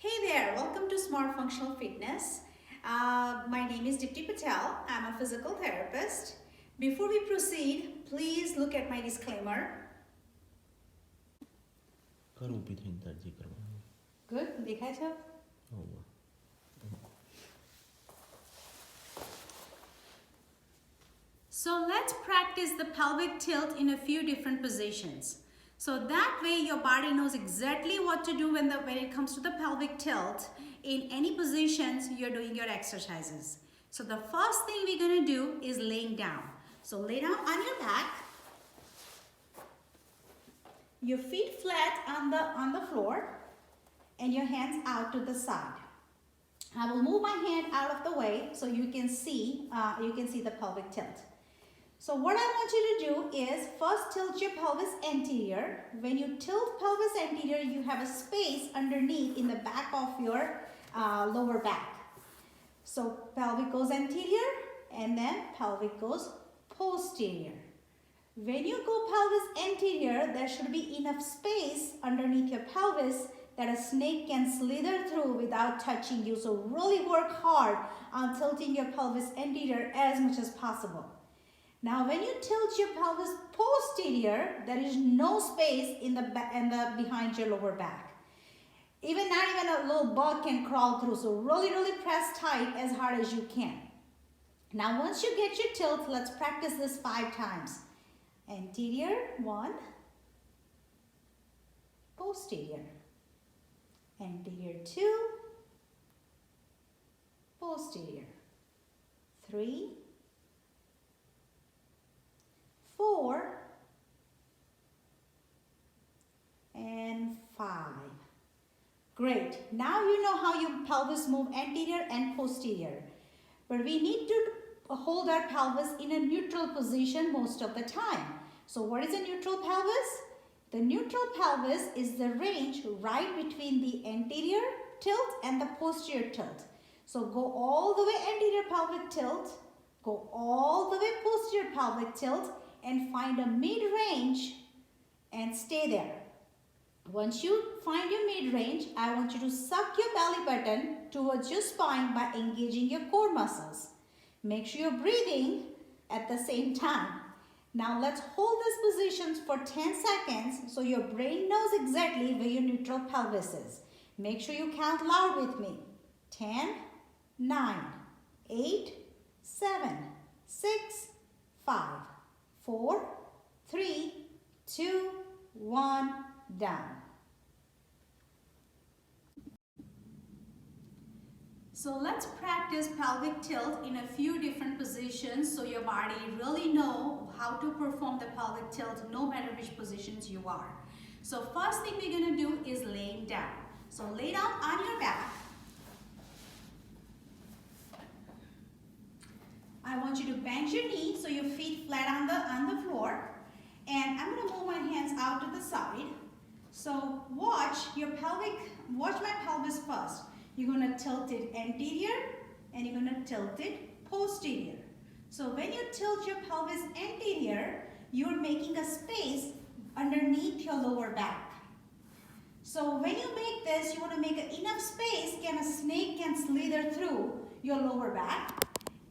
Hey there, welcome to Smart Functional Fitness. My name is Dipti Patel. I'm a physical therapist. Before we proceed, please look at my disclaimer. Good, દેખાય છે? So let's practice the pelvic tilt in a few different positions. So that way your body knows exactly what to do when it comes to the pelvic tilt. In any positions you're doing your exercises. So the first thing we're going to do is laying down. So lay down on your back. Your feet flat on the floor and your hands out to the side. I will move my hand out of the way so you can see the pelvic tilt. So what I want you to do is first tilt your pelvis anterior. When you tilt pelvis anterior, you have a space underneath in the back of your lower back. So pelvic goes anterior and then pelvic goes posterior. When you go pelvis anterior, there should be enough space underneath your pelvis that a snake can slither through without touching you. So really work hard on tilting your pelvis anterior as much as possible. Now when you tilt your pelvis posterior, there is no space in the behind your lower back. Not even a little bug can crawl through. So really press tight as hard as you can. Now once you get your tilt, let's practice this 5 times. Anterior, 1. Posterior. Anterior, 2. Posterior. 3. 4 and 5. Great. Now you know how your pelvis move anterior and posterior. But we need to hold our pelvis in a neutral position most of the time. So what is a neutral pelvis? The neutral pelvis is the range right between the anterior tilt and the posterior tilt. So go all the way anterior pelvic tilt, go all the way posterior pelvic tilt, and find a mid-range and stay there. Once you find your mid-range, I want you to suck your belly button towards your spine by engaging your core muscles. Make sure you're breathing at the same time. Now let's hold this position for 10 seconds so your brain knows exactly where your neutral pelvis is. Make sure you count loud with me. 10, 9, 8, 7, 6, 5. 4, 3, 2, 1, down. So let's practice pelvic tilt in a few different positions so your body really know how to perform the pelvic tilt no matter which positions you are. So first thing we're going to do is laying down. So lay down on your back. I want you to bend your knee so your feet flat on the floor. And I'm going to move my hands out to the side. So watch my pelvis first. You're going to tilt it anterior and you're going to tilt it posterior. So when you tilt your pelvis anterior, you're making a space underneath your lower back. So when you make this, you want to make enough space a snake can slither through your lower back.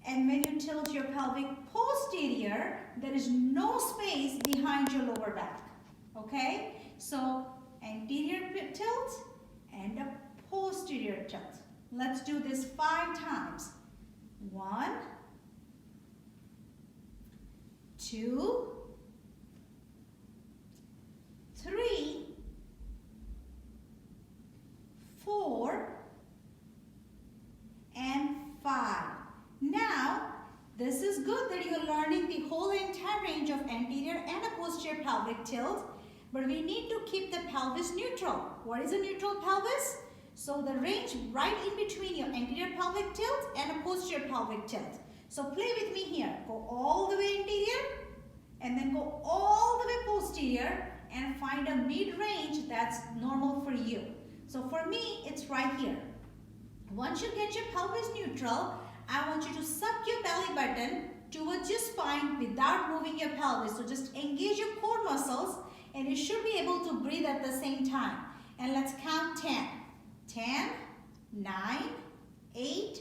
And when you tilt your pelvic posterior, there is no space behind your lower back. Okay? So anterior tilt and a posterior tilt. Let's do this 5 times. 1, 2, 3, 4, and 5. Now, this is good that you're learning the whole entire range of anterior and a posterior pelvic tilt, but we need to keep the pelvis neutral. What is a neutral pelvis? So the range right in between your anterior pelvic tilt and a posterior pelvic tilt. So play with me here. Go all the way anterior and then go all the way posterior and find a mid-range that's normal for you. So for me, it's right here. Once you get your pelvis neutral, I want you to suck your belly button towards your spine without moving your pelvis. So just engage your core muscles and you should be able to breathe at the same time. And let's count 10. 10, 9, 8,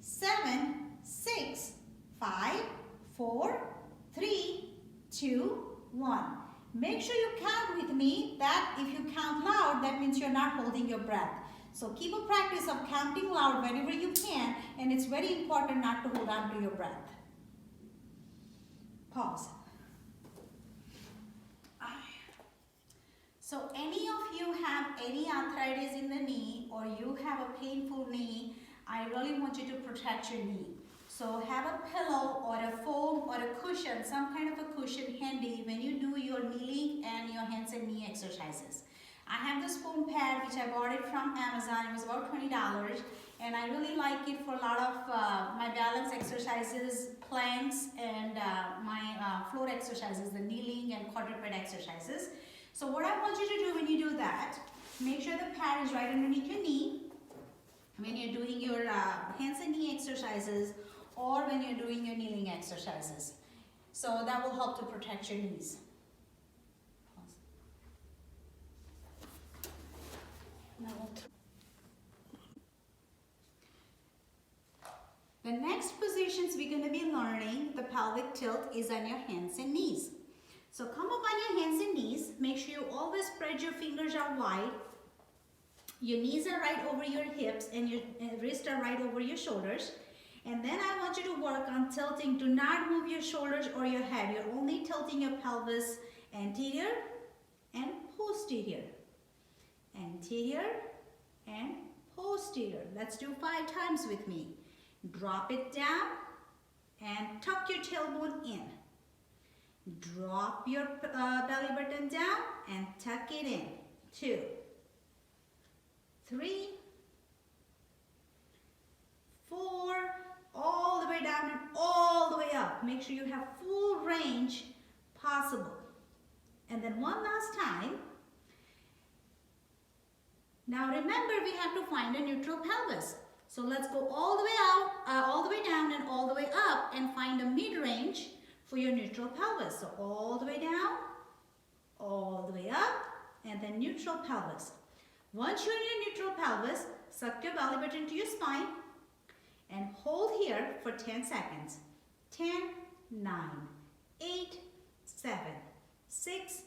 7, 6, 5, 4, 3, 2, 1. Make sure you count with me. That if you count loud, that means you're not holding your breath. So keep a practice of counting loud whenever you can, and it's very important not to hold on to your breath. Pause. So any of you have any arthritis in the knee, or you have a painful knee, I really want you to protect your knee. So have a pillow or a foam or a cushion, some kind of a cushion handy when you do your kneeling and your hands and knee exercises. I have this foam pad which I bought it from Amazon. It was about $20, and I really like it for a lot of my balance exercises, planks, and my floor exercises, the kneeling and quadruped exercises. So what I want you to do when you do that, make sure the pad is right underneath your knee when you're doing your hands and knee exercises, or when you're doing your kneeling exercises. So that will help to protect your knees. The next positions we're going to be learning, the pelvic tilt, is on your hands and knees. So come up on your hands and knees. Make sure you always spread your fingers out wide. Your knees are right over your hips and your wrists are right over your shoulders. And then I want you to work on tilting. Do not move your shoulders or your head. You're only tilting your pelvis anterior and posterior. Anterior and posterior. Let's do 5 times with me. Drop it down and tuck your tailbone in. Drop your belly button down and tuck it in. 2, 3, 4, all the way down and all the way up. Make sure you have full range possible. And then one last time. Now remember, we have to find a neutral pelvis. So let's go all the way out, all the way down and all the way up and find a mid-range for your neutral pelvis. So all the way down, all the way up, and then neutral pelvis. Once you're in your neutral pelvis, suck your belly button to your spine and hold here for 10 seconds. 10, 9, 8, 7, 6,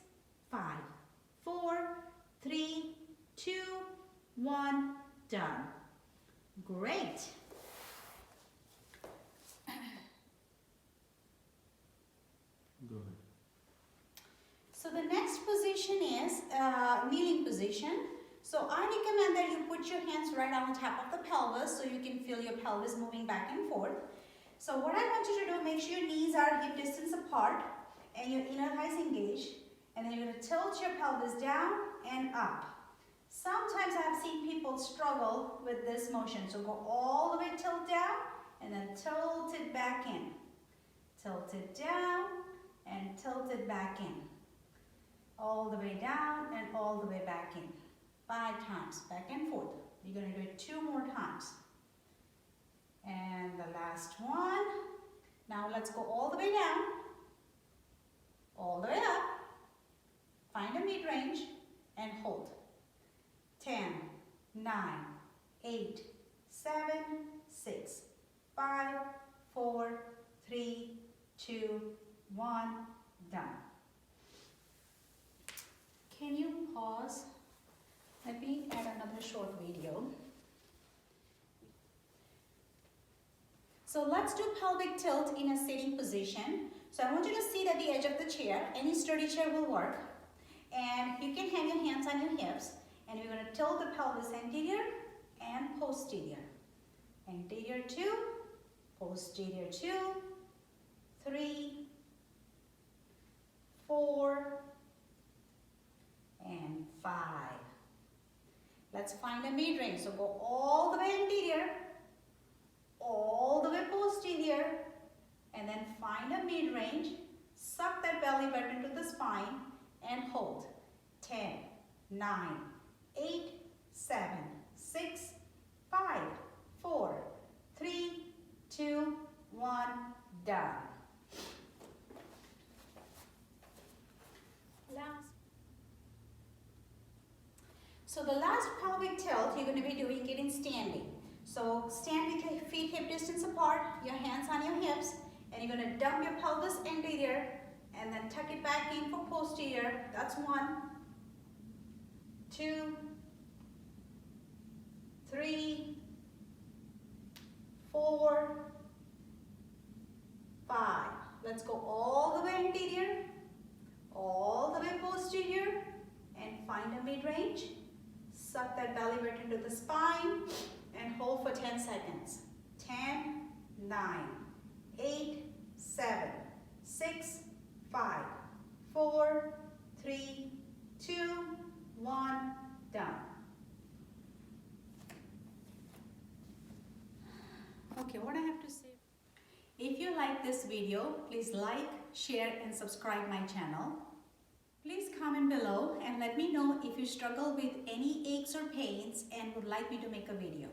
5, 4, 3, 2, 1, done. Great. Good. So the next position is kneeling position. So I recommend that you put your hands right on top of the pelvis so you can feel your pelvis moving back and forth. So what I want you to do, make sure your knees are hip distance apart and your inner thighs engaged. And then you're going to tilt your pelvis down and up. Sometimes I have seen people struggle with this motion. So go all the way tilt down and then tilt it back in. Tilt it down and tilt it back in. All the way down and all the way back in. 5 times, back and forth. You're going to do it 2 more times. And the last one. Now let's go all the way down, all the way up. Find a mid-range and hold. 10, 9, 8, 7, 6, 5, 4, 3, 2, 1, done. Can you pause? Let me add another short video. So let's do pelvic tilt in a sitting position. So I want you to sit at the edge of the chair. Any sturdy chair will work. And you can hang your hands on your hips. And we're going to tilt the pelvis anterior and posterior. Anterior 2, posterior 2, 3, 4, and 5. Let's find a mid-range. So go all the way anterior, all the way posterior, and then find a mid-range. Suck that belly button to the spine and hold. 10, 9, 8, 7, 6, 5, 4, 3, 2, 1, done. Last. So the last pelvic tilt you're going to be doing it in standing. So stand with your feet hip distance apart, your hands on your hips, and you're going to dump your pelvis anterior and then tuck it back in for posterior. That's 1, 2, 3, 4, 5. Let's go all the way anterior, all the way posterior, and find a mid-range. Suck that belly button to the spine and hold for 10 seconds. 10, 9, 8, 7, 6, 5, 4, 3, 2, 1, done. Okay, what I have to say. If you like this video, please like, share, and subscribe my channel. Please comment below and let me know if you struggle with any aches or pains and would like me to make a video.